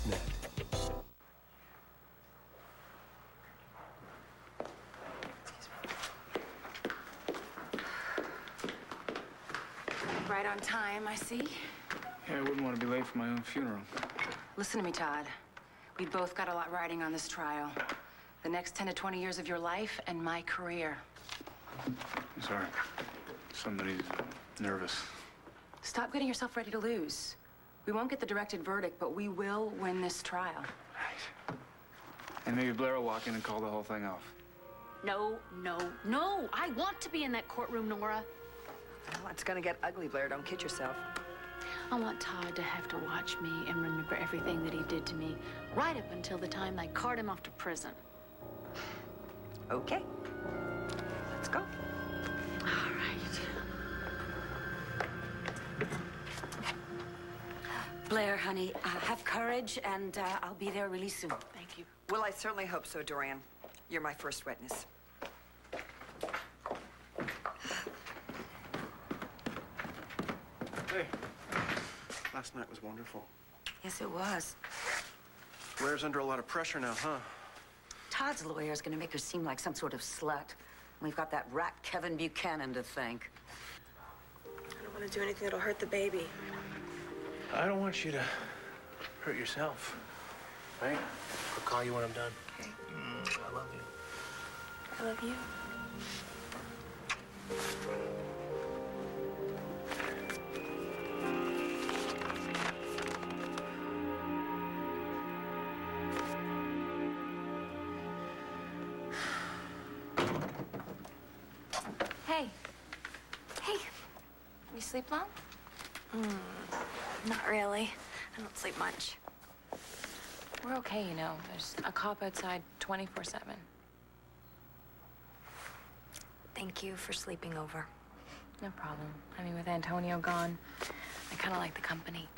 net. Right on time, I see. Yeah, I wouldn't want to be late for my own funeral. Listen to me, Todd. We both got a lot riding on this trial. The next 10 to 20 years of your life and my career. I'm sorry. Somebody's nervous. Stop getting yourself ready to lose. We won't get the directed verdict, but we will win this trial. Right. And maybe Blair will walk in and call the whole thing off. No, no, no. I want to be in that courtroom, Nora. Well, it's gonna get ugly, Blair. Don't kid yourself. I want Todd to have to watch me and remember everything that he did to me, right up until the time they carted him off to prison. Okay. Let's go. All right. Blair, honey, have courage, and I'll be there really soon. Thank you. Well, I certainly hope so, Dorian. You're my first witness. Hey, last night was wonderful. Yes, it was. Blair's under a lot of pressure now, huh? Todd's lawyer is going to make her seem like some sort of slut. We've got that rat Kevin Buchanan to thank. I don't want to do anything that'll hurt the baby. I don't want you to hurt yourself, right? I'll call you when I'm done. Okay. I love you. I love you. Hey. Hey. You sleep long? Not really. I don't sleep much. We're okay, you know. There's a cop outside 24/7. Thank you for sleeping over. No problem. I mean, with Antonio gone, I kind of like the company.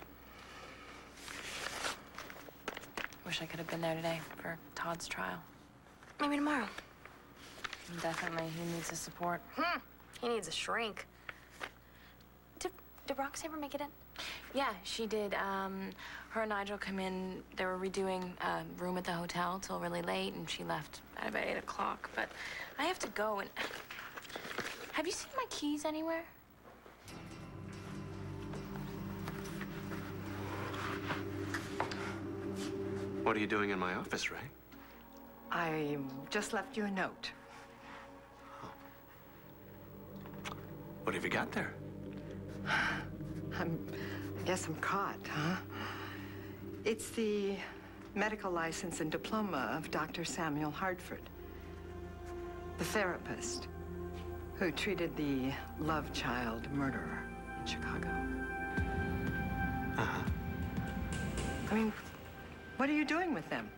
Wish I could have been there today for Todd's trial. Maybe tomorrow. Definitely, he needs the support. He needs a shrink. Did Rox ever make it in? Yeah, she did. Her and Nigel come in. They were redoing a room at the hotel till really late, and she left at about 8 o'clock. But I have to go and... Have you seen my keys anywhere? What are you doing in my office, Rae? I just left you a note. What have you got there? I guess I'm caught, huh? It's the medical license and diploma of Dr. Samuel Hartford, the therapist who treated the love child murderer in Chicago. Uh-huh. I mean, what are you doing with them?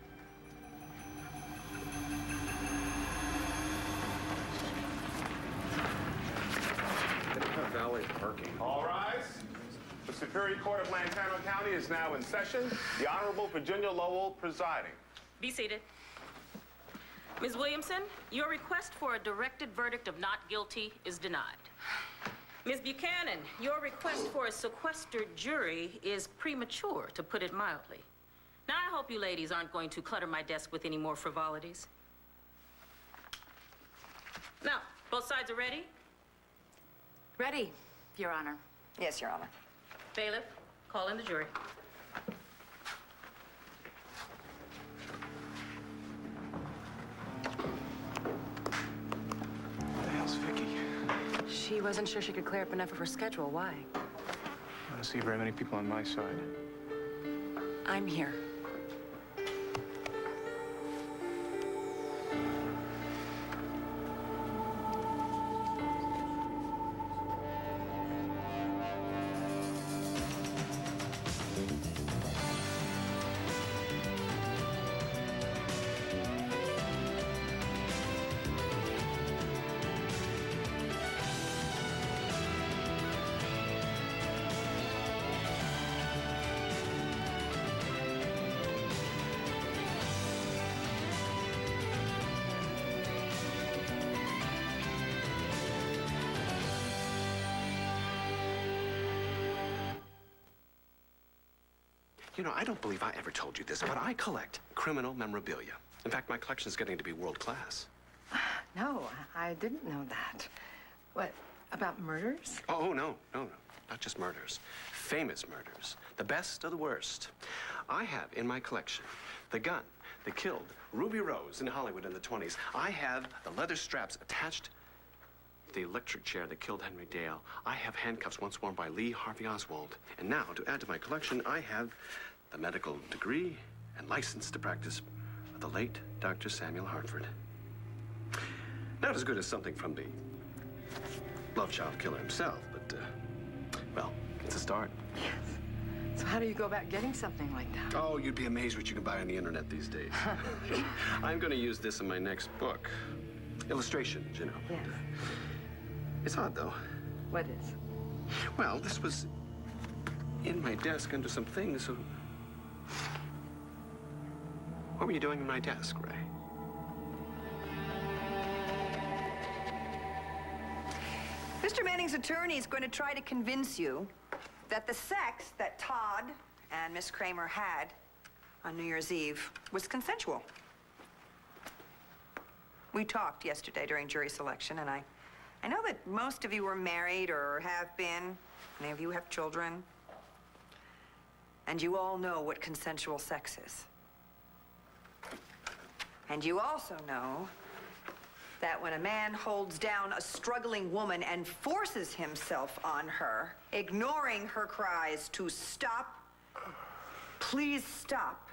Valet parking. All rise. The Superior Court of Lantana County is now in session. The Honorable Virginia Lowell presiding. Be seated. Ms. Williamson, your request for a directed verdict of not guilty is denied. Ms. Buchanan, your request for a sequestered jury is premature, to put it mildly. Now, I hope you ladies aren't going to clutter my desk with any more frivolities. Now, both sides are ready? Ready, Your Honor. Yes, Your Honor. Bailiff, call in the jury. What the hell's Vicky? She wasn't sure she could clear up enough of her schedule. Why? I don't see very many people on my side. I'm here. You know, I don't believe I ever told you this, but I collect criminal memorabilia. In fact, my collection's getting to be world class. No, I didn't know that. What, about murders? Oh, no. Not just murders. Famous murders. The best of the worst. I have in my collection the gun that killed Ruby Rose in Hollywood in the 20s. I have the leather straps attached to the electric chair that killed Henry Dale. I have handcuffs once worn by Lee Harvey Oswald. And now, to add to my collection, I have the medical degree and license to practice of the late Dr. Samuel Hartford. Not as good as something from the love child killer himself, but, well, it's a start. Yes. So how do you go about getting something like that? Oh, you'd be amazed what you can buy on the internet these days. I'm going to use this in my next book. Illustrations, you know. Yes. It's odd, though. What is? Well, this was in my desk under some things, so... What were you doing in my desk, Rae? Mr. Manning's attorney is going to try to convince you that the sex that Todd and Miss Kramer had on New Year's Eve was consensual. We talked yesterday during jury selection, and I know that most of you are married or have been. Many of you have children. And you all know what consensual sex is. And you also know that when a man holds down a struggling woman and forces himself on her, ignoring her cries to stop, please stop,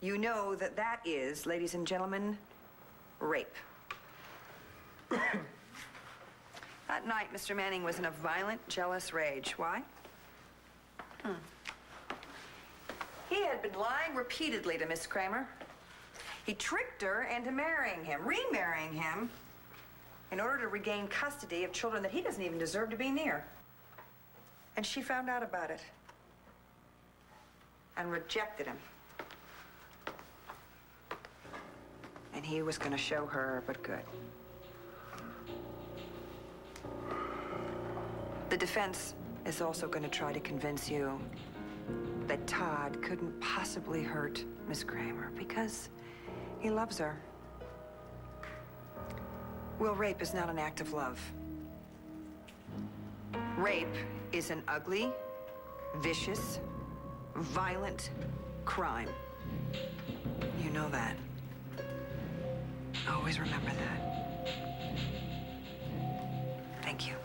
you know that that is, ladies and gentlemen, rape. That night, Mr. Manning was in a violent, jealous rage. Why? He had been lying repeatedly to Miss Kramer. He tricked her into marrying him, remarrying him, in order to regain custody of children that he doesn't even deserve to be near. And she found out about it and rejected him. And he was going to show her but good. The defense is also going to try to convince you that Todd couldn't possibly hurt Miss Kramer because he loves her. Well, rape is not an act of love. Rape is an ugly, vicious, violent crime. You know that. Always remember that. Thank you.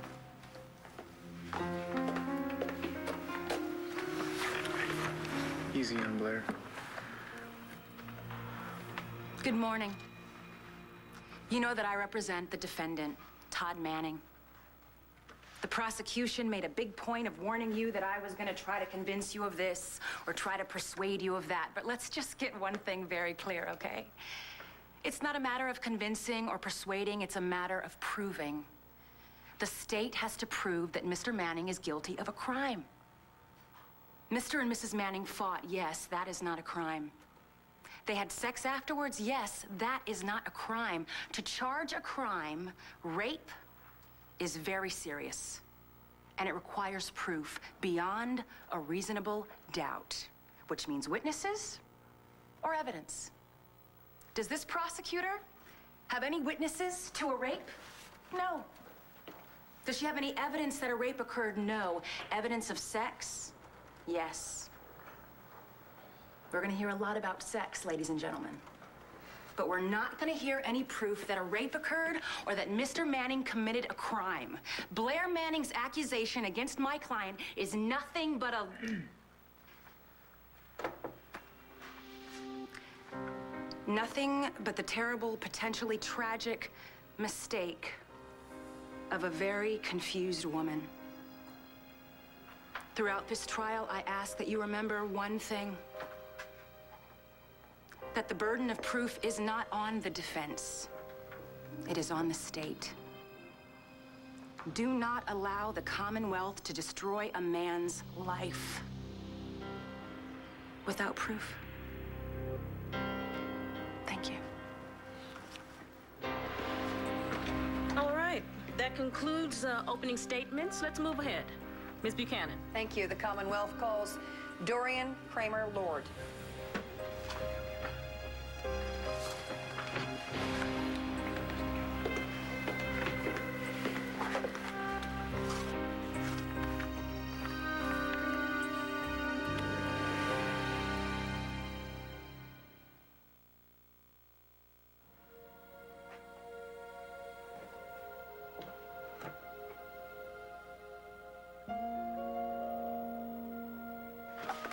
Easy on Blair. Good morning. You know that I represent the defendant, Todd Manning. The prosecution made a big point of warning you that I was going to try to convince you of this or try to persuade you of that. But let's just get one thing very clear, okay? It's not a matter of convincing or persuading, it's a matter of proving. The state has to prove that Mr. Manning is guilty of a crime. Mr. and Mrs. Manning fought, yes, that is not a crime. They had sex afterwards, yes, that is not a crime. To charge a crime, rape, is very serious. And it requires proof beyond a reasonable doubt, which means witnesses or evidence. Does this prosecutor have any witnesses to a rape? No. Does she have any evidence that a rape occurred? No. Evidence of sex? Yes. We're going to hear a lot about sex, ladies and gentlemen. But we're not going to hear any proof that a rape occurred or that Mr. Manning committed a crime. Blair Manning's accusation against my client is nothing but a... nothing but the terrible, potentially tragic mistake of a very confused woman. Throughout this trial, I ask that you remember one thing. That the burden of proof is not on the defense. It is on the state. Do not allow the Commonwealth to destroy a man's life without proof. Thank you. All right, that concludes opening statements. Let's move ahead. Ms. Buchanan. Thank you. The Commonwealth calls Dorian Kramer Lord.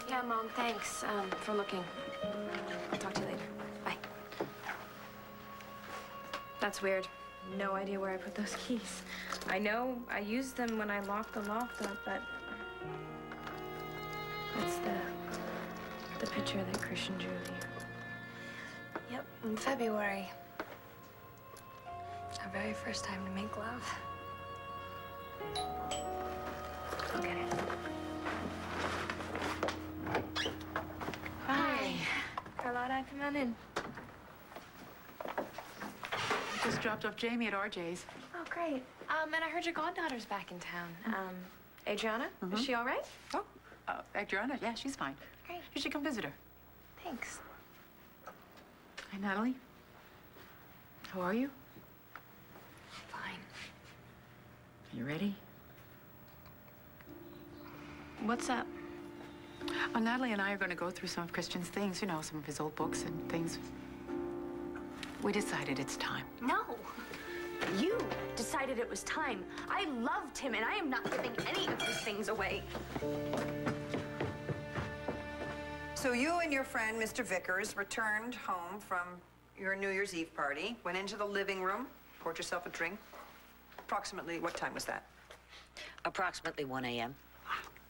Yeah, Mom, thanks for looking. I'll talk to you later. Bye. That's weird. No idea where I put those keys. I know I used them when I locked the loft up, but it's the picture that Christian drew of you. Yep, in February. Our very first time to make love. I'll get it. Hi. Carlotta, come on in. Just dropped off Jamie at RJ's. Oh, great. And I heard your goddaughter's back in town. Adriana, is she all right? Oh, Adriana, yeah, she's fine. Great. You should come visit her. Thanks. Hi, Natalie. How are you? Fine. Are you ready? What's up? Natalie and I are going to go through some of Christian's things, you know, some of his old books and things. We decided it's time. No. You decided it was time. I loved him, and I am not giving any of his things away. So you and your friend, Mr. Vickers, returned home from your New Year's Eve party, went into the living room, poured yourself a drink. Approximately what time was that? Approximately 1 a.m.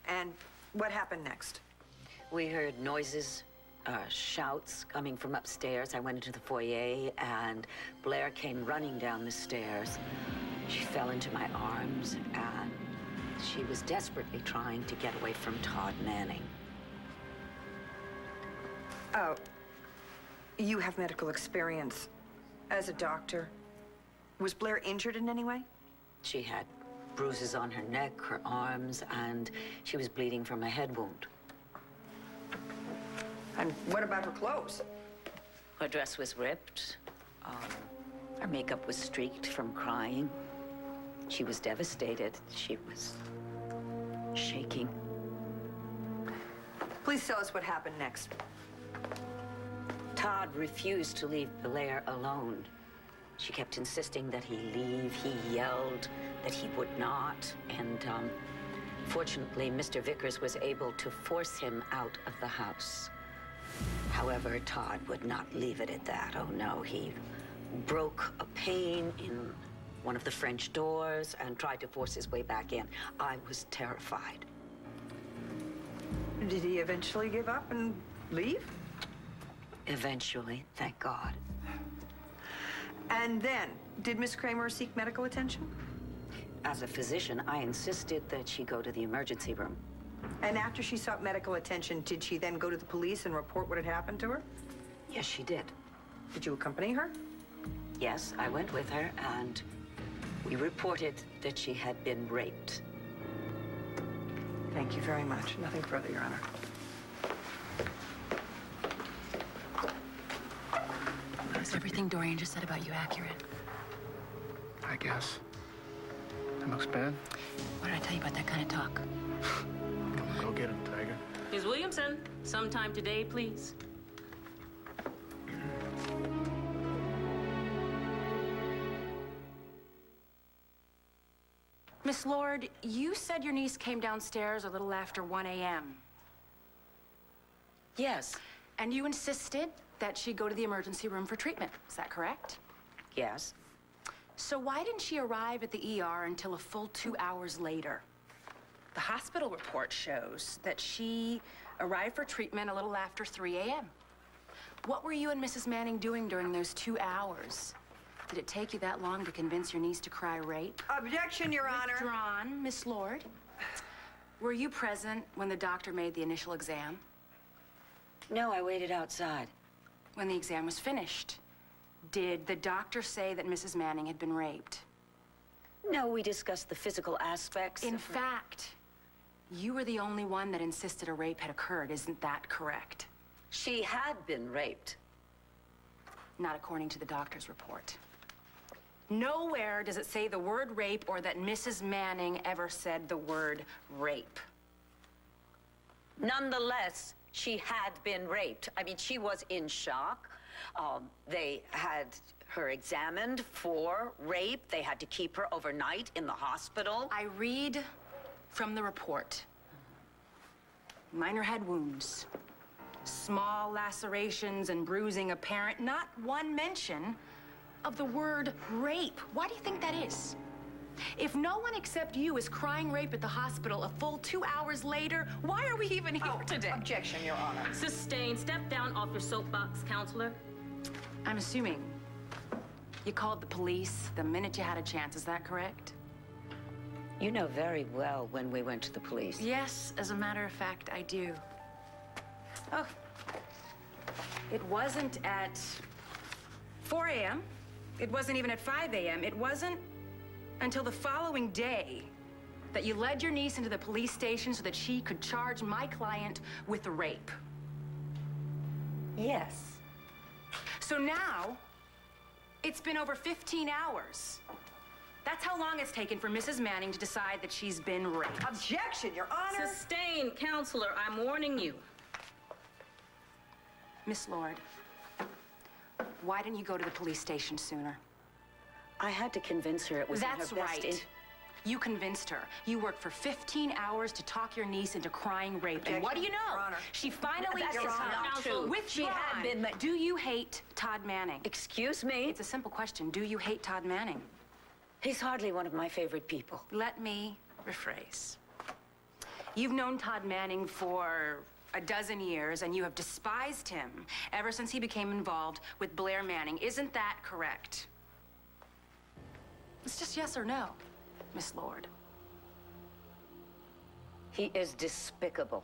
And what happened next? We heard noises, shouts coming from upstairs. I went into the foyer, and Blair came running down the stairs. She fell into my arms, and she was desperately trying to get away from Todd Manning. Oh, you have medical experience as a doctor. Was Blair injured in any way? She had bruises on her neck, her arms, and she was bleeding from a head wound. And what about her clothes? Her dress was ripped. Her makeup was streaked from crying. She was devastated. She was shaking. Please tell us what happened next. Todd refused to leave Blair alone. She kept insisting that he leave. He yelled that he would not. And fortunately, Mr. Vickers was able to force him out of the house. However, Todd would not leave it at that. Oh, no. He broke a pane in one of the French doors and tried to force his way back in. I was terrified. Did he eventually give up and leave? Eventually, thank God. And then, did Miss Kramer seek medical attention? As a physician, I insisted that she go to the emergency room. And after she sought medical attention, did she then go to the police and report what had happened to her? Yes, she did. Did you accompany her? Yes, I went with her, and we reported that she had been raped. Thank you very much. Nothing further, Your Honor. Is everything Dorian just said about you accurate? I guess. That looks bad. What did I tell you about that kind of talk? Come on, go get him, Tiger. Ms. Williamson, sometime today, please. Miss Lord, you said your niece came downstairs a little after 1 a.m. Yes. And you insisted that she go to the emergency room for treatment. Is that correct? Yes. So why didn't she arrive at the ER until a full 2 hours later? The hospital report shows that she arrived for treatment a little after 3 a.m. What were you and Mrs. Manning doing during those 2 hours? Did it take you that long to convince your niece to cry rape? Objection, Your Honor. Withdrawn, Miss Lord. Were you present when the doctor made the initial exam? No, I waited outside. When the exam was finished, did the doctor say that Mrs. Manning had been raped? No, we discussed the physical aspects. In fact, You were the only one that insisted a rape had occurred, isn't that correct? She had been raped. Not according to the doctor's report. Nowhere does it say the word rape or that Mrs. Manning ever said the word rape. Nonetheless, she had been raped. I mean, she was in shock. They had her examined for rape. They had to keep her overnight in the hospital. I read from the report. Minor head wounds, small lacerations and bruising apparent, not one mention of the word rape. Why do you think that is? If no one except you is crying rape at the hospital a full 2 hours later, why are we even here today? Objection, Your Honor. Sustained. Step down off your soapbox, counselor. I'm assuming you called the police the minute you had a chance. Is that correct? You know very well when we went to the police. Yes, as a matter of fact, I do. Oh, it wasn't at 4 a.m. It wasn't even at 5 a.m. It wasn't until the following day that you led your niece into the police station so that she could charge my client with rape. Yes. So now, it's been over 15 hours. That's how long it's taken for Mrs. Manning to decide that she's been raped. Objection, Your Honor. Sustained, counselor. I'm warning you. Miss Lord, why didn't you go to the police station sooner? I had to convince her it was in her That's best right. You convinced her. You worked for 15 hours to talk your niece into crying rape. And what do you know? Your Honor. She finally That is not true. Withdrawn. She had been... Do you hate Todd Manning? Excuse me? It's a simple question. Do you hate Todd Manning? He's hardly one of my favorite people. Let me rephrase. You've known Todd Manning for a dozen years, and you have despised him ever since he became involved with Blair Manning. Isn't that correct? It's just yes or no, Miss Lord. He is despicable.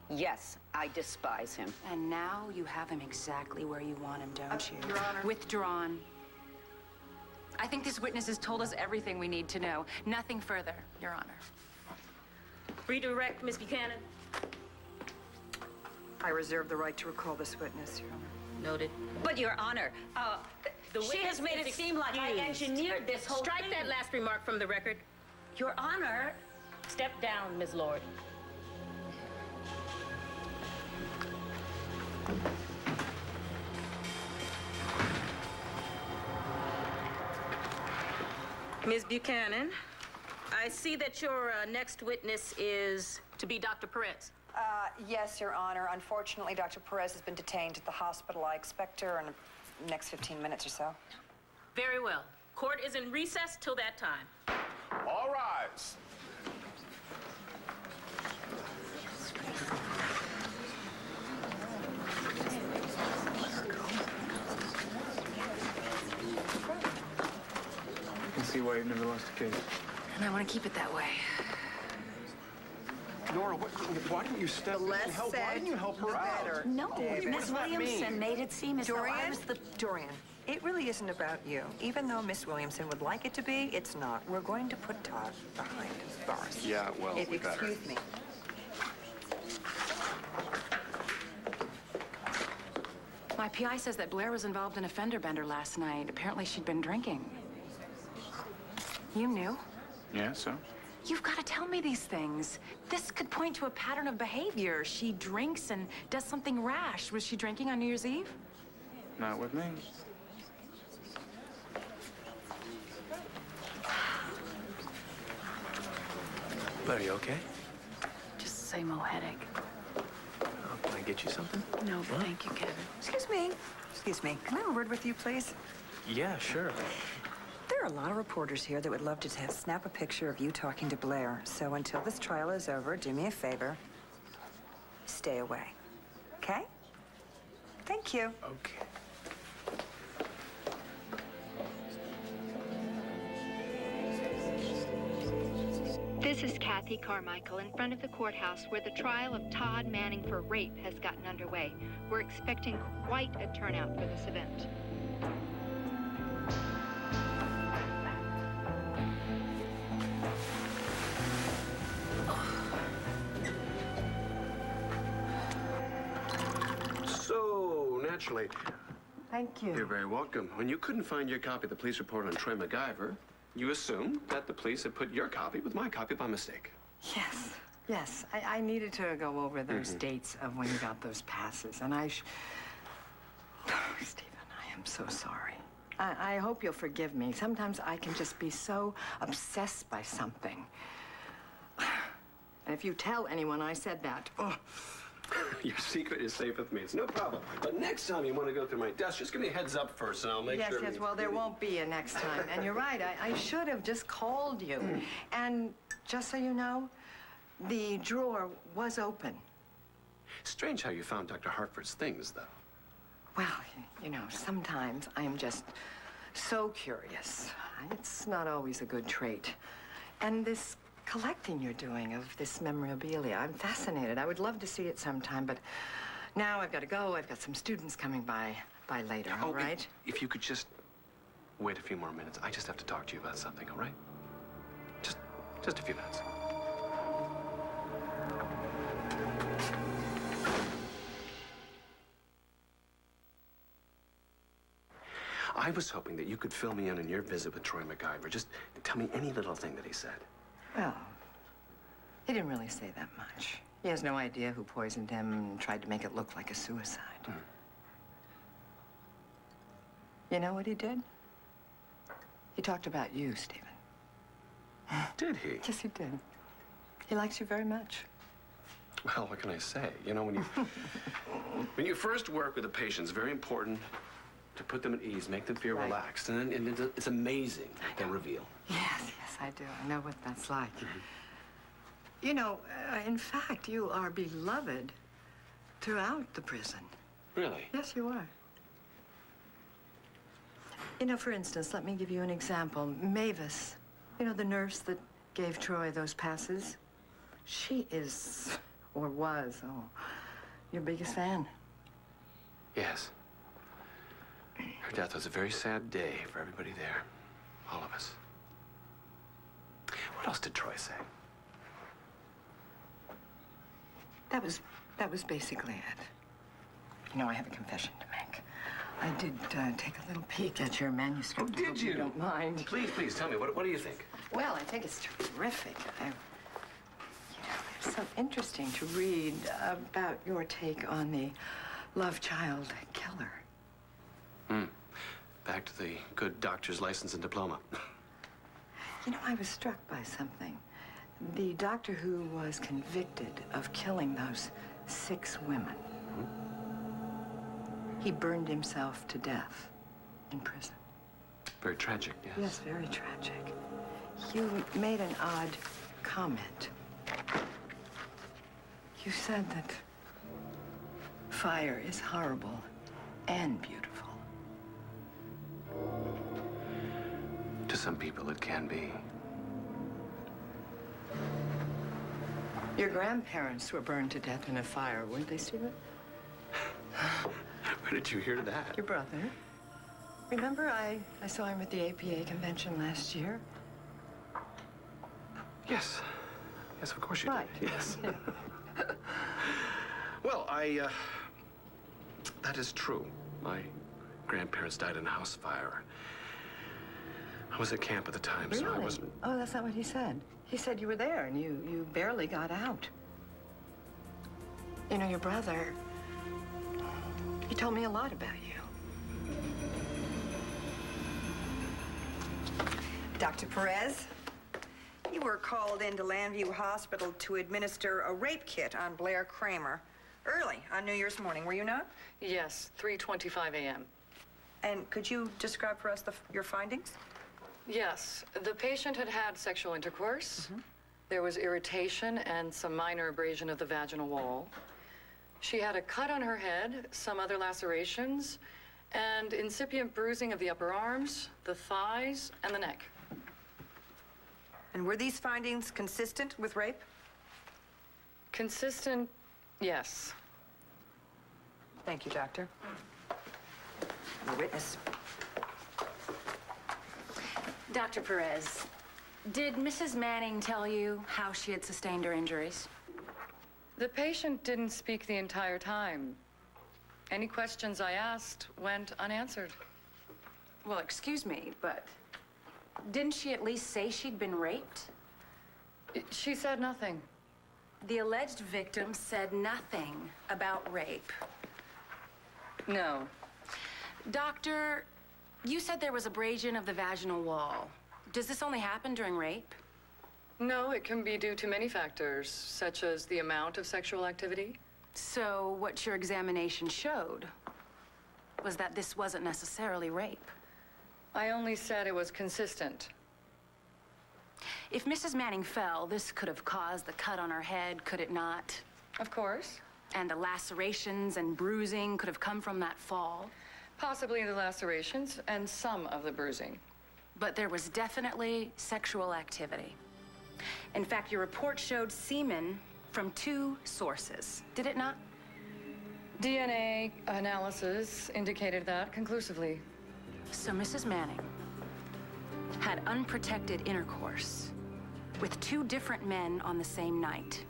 Yes, I despise him. And now you have him exactly where you want him, don't you? Your Honor. Withdrawn. I think this witness has told us everything we need to know. Nothing further, Your Honor. Redirect, Miss Buchanan. I reserve the right to recall this witness, Your Honor. Noted. But, Your Honor, she has made it seem like I engineered this whole Strike thing. that last remark from the record. Your Honor. Step down, Ms. Lord. Ms. Buchanan, I see that your next witness is to be Dr. Perez. Yes, Your Honor. Unfortunately, Dr. Perez has been detained at the hospital. I expect her in the next 15 minutes or so. Very well. Court is in recess till that time. All rise. You can see why you've never lost a case. And I want to keep it that way. Nora, why didn't you step in and help? Why didn't you help her out? No, David. Miss Williamson made it seem as though I was the... Dorian, it really isn't about you. Even though Miss Williamson would like it to be, it's not. We're going to put Todd behind bars. Yeah, well, we better. Excuse me. My PI says that Blair was involved in a fender bender last night. Apparently she'd been drinking. You knew? Yeah, so? You've got to tell me these things. This could point to a pattern of behavior. She drinks and does something rash. Was she drinking on New Year's Eve? Not with me. Are you okay? Just the same old headache. Oh, can I get you something? No, thank you, Kevin. Excuse me. Excuse me. Can I have a word with you, please? Yeah, sure. There are a lot of reporters here that would love to snap a picture of you talking to Blair. So until this trial is over, do me a favor. Stay away. Okay? Thank you. Okay. This is Kathy Carmichael in front of the courthouse where the trial of Todd Manning for rape has gotten underway. We're expecting quite a turnout for this event. naturally. Thank you. You're very welcome. When you couldn't find your copy of the police report on Troy MacGyver, you assumed that the police had put your copy with my copy by mistake. Yes, yes. I needed to go over those dates of when you got those passes, and oh, Stephen, I am so sorry. I hope you'll forgive me. Sometimes I can just be so obsessed by something. And if you tell anyone I said that, oh. Your secret is safe with me. It's no problem. But next time you want to go through my desk, just give me a heads up first, and I'll make sure. Yes, well, there won't be a next time. And you're right, I should have just called you. And just so you know, the drawer was open. Strange how you found Dr. Hartford's things, though. Well, you know, sometimes I am just so curious. It's not always a good trait. And this collecting you're doing of this memorabilia, I'm fascinated. I would love to see it sometime, but now I've got to go. I've got some students coming by later, all right? If you could just wait a few more minutes. I just have to talk to you about something, all right? Just a few minutes. I was hoping that you could fill me in on your visit with Troy MacGyver. Just tell me any little thing that he said. Well, he didn't really say that much. He has no idea who poisoned him and tried to make it look like a suicide. You know what he did? He talked about you, Stephen. Did he? Yes, he did. He likes you very much. Well, what can I say? You know, when you first work with a patient, it's very important to put them at ease, make them feel relaxed, and then it's amazing what they reveal. Yes, I do. I know what that's like. You know, in fact, you are beloved throughout the prison. Really? Yes, you are. You know, for instance, let me give you an example. Mavis, you know, the nurse that gave Troy those passes, she is, or was, your biggest fan. Yes. Her death was a very sad day for everybody there. All of us. What else did Troy say? That was basically it. You know, I have a confession to make. I did take a little peek at your manuscript. Oh, did you? You don't mind. Please tell me. What do you think? Well, I think it's terrific. You know, it's so interesting to read about your take on the love child killer. Back to the good doctor's license and diploma. You know, I was struck by something. The doctor who was convicted of killing those 6 women, he burned himself to death in prison. Very tragic, yes. Yes, very tragic. You made an odd comment. You said that fire is horrible and beautiful. To some people, it can be. Your grandparents were burned to death in a fire, weren't they, Stephen? Where did you hear that? Your brother. Remember, I saw him at the APA convention last year? Yes. Yes, of course you did. Yes. Yeah. Well, that is true. My grandparents died in a house fire. I was at camp at the time, so I wasn't... Oh, that's not what he said. He said you were there and you barely got out. You know, your brother, he told me a lot about you. Dr. Perez, you were called into Landview Hospital to administer a rape kit on Blair Kramer early on New Year's morning, were you not? Yes, 3:25 a.m. And could you describe for us your findings? Yes, the patient had had sexual intercourse. There was irritation and some minor abrasion of the vaginal wall. She had a cut on her head, some other lacerations, and incipient bruising of the upper arms, the thighs, and the neck. And were these findings consistent with rape? Consistent, yes. Thank you, Doctor. The witness. Dr. Perez, did Mrs. Manning tell you how she had sustained her injuries? The patient didn't speak the entire time. Any questions I asked went unanswered. Well, excuse me, but didn't she at least say she'd been raped? She said nothing. The alleged victim said nothing about rape. No. Doctor, you said there was abrasion of the vaginal wall. Does this only happen during rape? No, it can be due to many factors, such as the amount of sexual activity. So what your examination showed was that this wasn't necessarily rape. I only said it was consistent. If Mrs. Manning fell, this could have caused the cut on her head, could it not? Of course. And the lacerations and bruising could have come from that fall. Possibly the lacerations and some of the bruising. But there was definitely sexual activity. In fact, your report showed semen from 2 sources, did it not? DNA analysis indicated that conclusively. So Mrs. Manning had unprotected intercourse with 2 different men on the same night.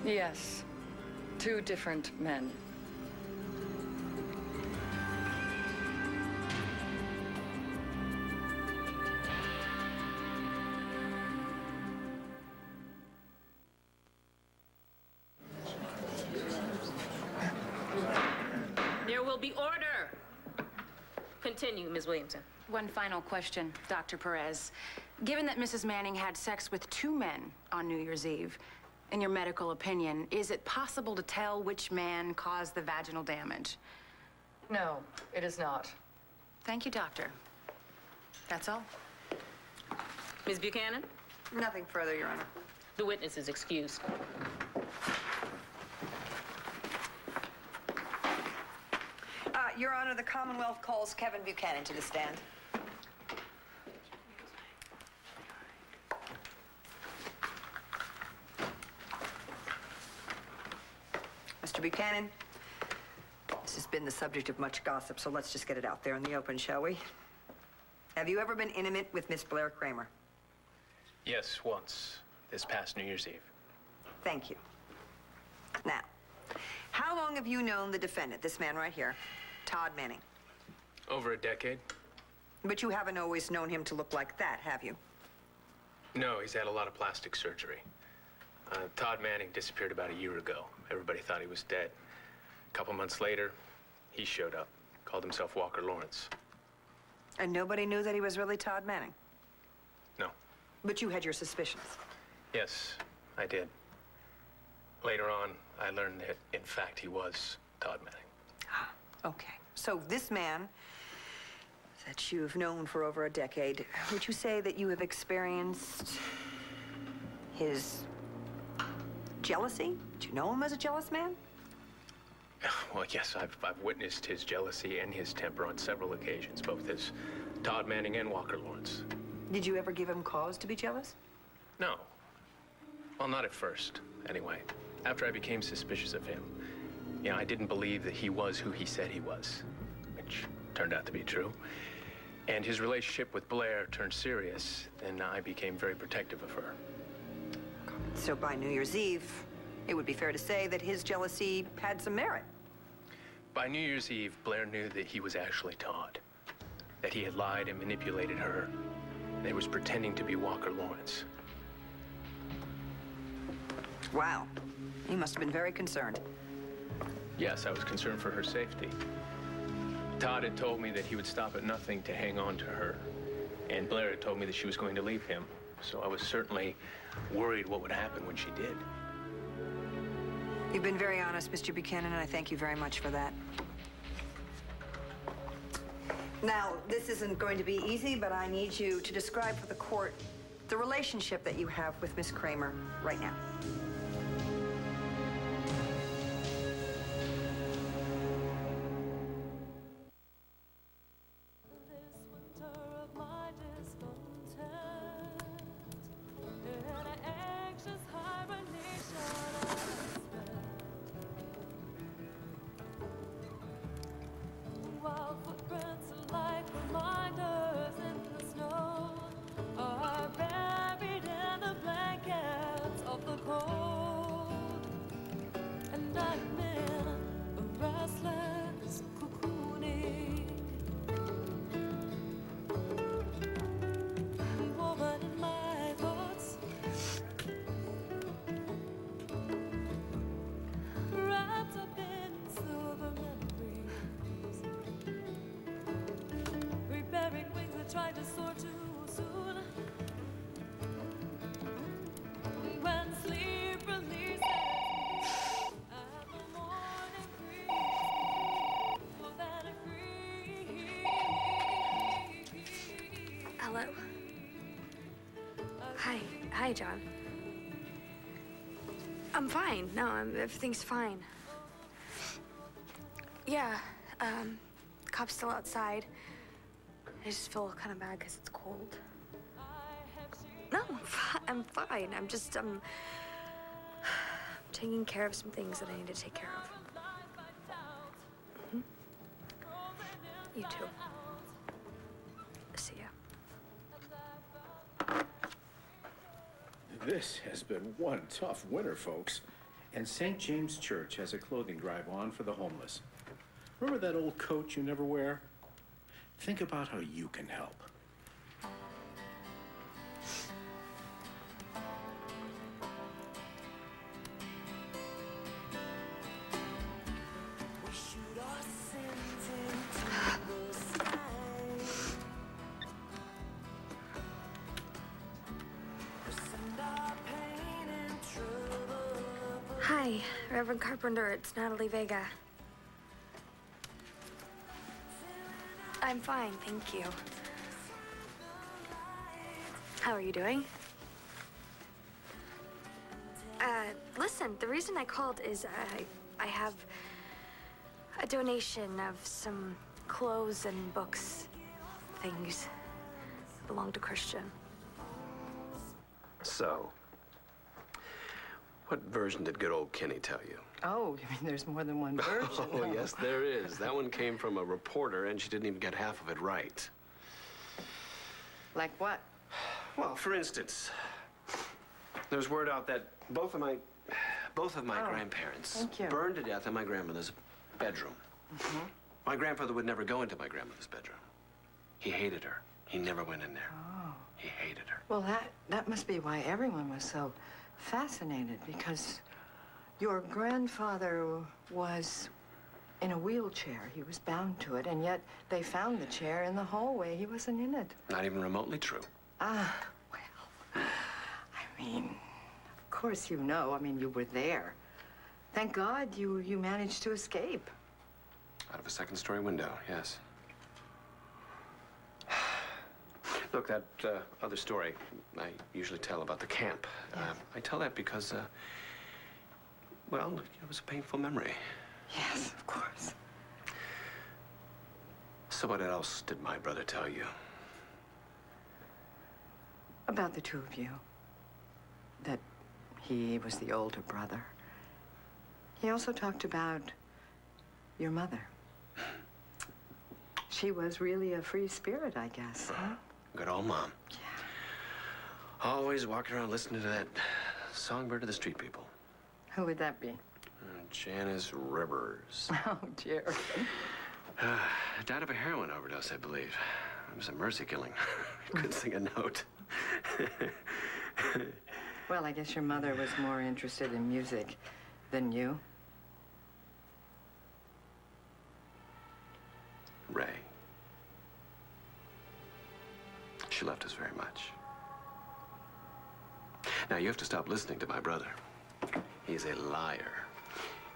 Yes, 2 different men. There will be order. Continue, Ms. Williamson. One final question, Dr. Perez. Given that Mrs. Manning had sex with 2 men on New Year's Eve, in your medical opinion, is it possible to tell which man caused the vaginal damage? No, it is not. Thank you, doctor. That's all. Ms. Buchanan? Nothing further, Your Honor. The witness is excused. Your Honor, the Commonwealth calls Kevin Buchanan to the stand. Mr. Buchanan, this has been the subject of much gossip, so let's just get it out there in the open, shall we? Have you ever been intimate with Miss Blair Kramer? Yes, once. This past New Year's Eve. Thank you. Now, how long have you known the defendant, this man right here, Todd Manning? Over a decade. But you haven't always known him to look like that, have you? No, he's had a lot of plastic surgery. Todd Manning disappeared about a year ago. Everybody thought he was dead. A couple months later, he showed up. Called himself Walker Lawrence. And nobody knew that he was really Todd Manning? No. But you had your suspicions? Yes, I did. Later on, I learned that, in fact, he was Todd Manning. Okay. So this man that you've known for over a decade, would you say that you have experienced his jealousy? Did you know him as a jealous man? Well, yes, I've witnessed his jealousy and his temper on several occasions, both as Todd Manning and Walker Lawrence. Did you ever give him cause to be jealous? No. Well, not at first, anyway. After I became suspicious of him, I didn't believe that he was who he said he was, which turned out to be true. And his relationship with Blair turned serious, then I became very protective of her. So by New Year's Eve, it would be fair to say that his jealousy had some merit. By New Year's Eve, Blair knew that he was actually Todd, that he had lied and manipulated her, that he was pretending to be Walker Lawrence. Wow. You must have been very concerned. Yes, I was concerned for her safety. Todd had told me that he would stop at nothing to hang on to her, and Blair had told me that she was going to leave him, so I was certainly worried what would happen when she did. You've been very honest, Mr. Buchanan, and I thank you very much for that. Now, this isn't going to be easy, but I need you to describe for the court the relationship that you have with Miss Kramer right now. And I'm in a Hello. Hi. Hi, John. I'm fine. No, everything's fine. Yeah, the cop's still outside. I just feel kind of bad because it's cold. No, I'm fine. I'm taking care of some things that I need to take care of. You too. See ya. This has been one tough winter, folks. And St. James Church has a clothing drive on for the homeless. Remember that old coat you never wear? Think about how you can help. Hi, Reverend Carpenter. It's Natalie Vega. I'm fine, thank you. How are you doing? Listen, the reason I called is I have a donation of some clothes and books, things that belong to Christian. So, what version did good old Kenny tell you? Oh, you mean there's more than one version? Oh, yes, there is. That one came from a reporter, and she didn't even get half of it right. Like what? Well, for instance, there's word out that both of my grandparents burned to death in my grandmother's bedroom. Mm-hmm. My grandfather would never go into my grandmother's bedroom. He hated her. He never went in there. Oh. He hated her. Well, that must be why everyone was so fascinated, because your grandfather was in a wheelchair. He was bound to it, and yet they found the chair in the hallway. He wasn't in it. Not even remotely true. Ah, well, I mean, of course you know. I mean, you were there. Thank God you managed to escape. Out of a second-story window, yes. Look, that other story I usually tell about the camp. Yes. I tell that because, well, it was a painful memory. Yes, of course. So what else did my brother tell you? About the two of you. That he was the older brother. He also talked about your mother. She was really a free spirit, I guess, huh? Good old Mom. Yeah. Always walking around listening to that songbird of the street people. Who would that be? Janice Rivers. Oh, dear. Died of a heroin overdose, I believe. It was a mercy killing. Couldn't sing a note. Well, I guess your mother was more interested in music than you. Rae. She loved us very much. Now, you have to stop listening to my brother. He's a liar.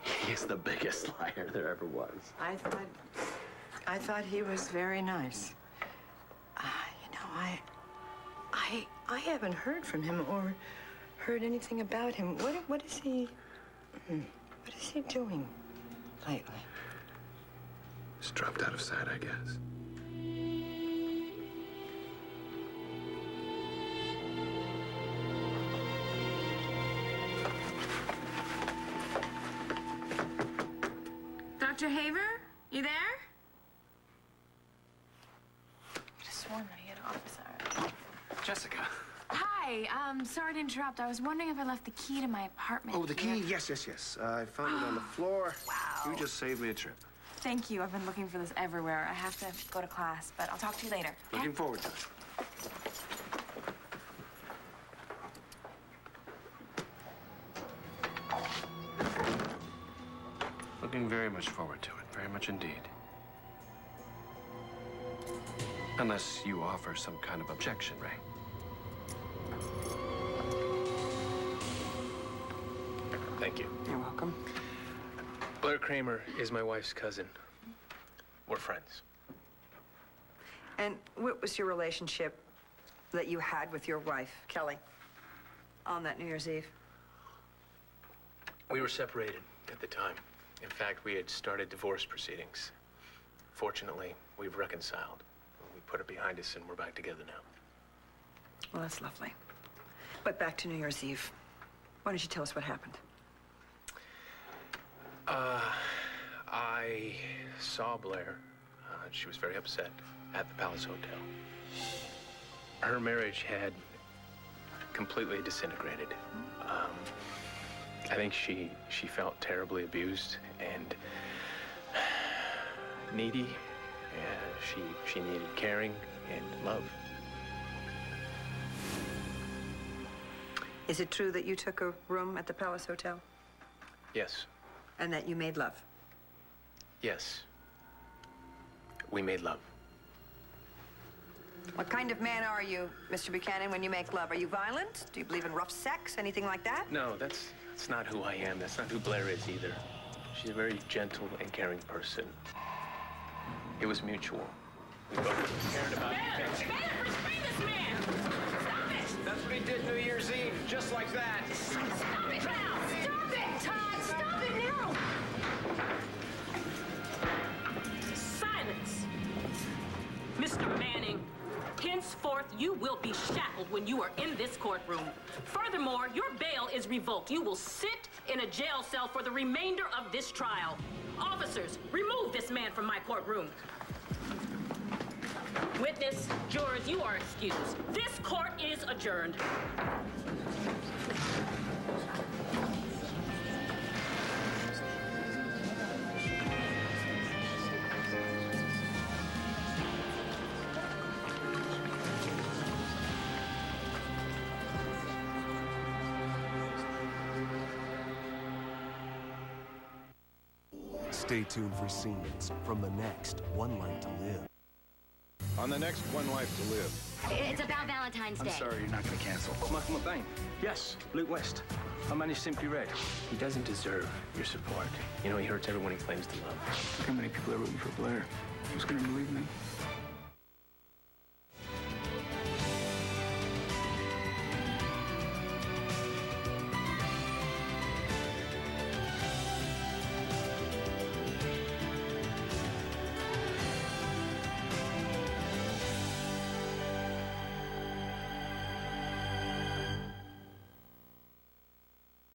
He's the biggest liar there ever was. I thought he was very nice. You know, I haven't heard from him or heard anything about him. What is he doing lately? He's dropped out of sight, I guess. Dr. Haver, you there? I just sworn that he had an office hour. Jessica. Hi, sorry to interrupt. I was wondering if I left the key to my apartment. Oh, the key? Yes. I found it on the floor. Wow. You just saved me a trip. Thank you. I've been looking for this everywhere. I have to go to class, but I'll talk to you later. Okay? Looking forward to it. Looking very much forward to it. Very much indeed. Unless you offer some kind of objection, Rae. Thank you. You're welcome. Blair Kramer is my wife's cousin. We're friends. And what was your relationship that you had with your wife, Kelly, on that New Year's Eve? We were separated at the time. In fact, we had started divorce proceedings. Fortunately, we've reconciled. We put it behind us and we're back together now. Well, that's lovely. But back to New Year's Eve. Why don't you tell us what happened? I saw Blair. She was very upset at the Palace Hotel. Her marriage had completely disintegrated. I think she felt terribly abused and needy. She needed caring and love. Is it true that you took a room at the Palace Hotel? Yes. And that you made love? Yes. We made love. What kind of man are you, Mr. Buchanan, when you make love? Are you violent? Do you believe in rough sex? Anything like that? No, that's not who I am. That's not who Blair is either. She's a very gentle and caring person. It was mutual. We both cared about each other. Restrain this man! Stop it! That's what he did New Year's Eve, just like that. Stop it now! Stop it, Todd! Stop it now! Silence! Mr. Manning, henceforth you will be shackled when you are in this courtroom. Furthermore, your bail is revoked. You will sit in a jail cell for the remainder of this trial. Officers, remove this man from my courtroom. Witness, jurors, you are excused. This court is adjourned. Stay tuned for scenes from the next One Life to Live. On the next One Life to Live. It's about Valentine's Day. I'm sorry, you're not going to cancel. Michael McBain. Yes, Luke West. I manage Simply Red. He doesn't deserve your support. You know, he hurts everyone he claims to love. Look how many people are rooting for Blair. Who's going to believe me?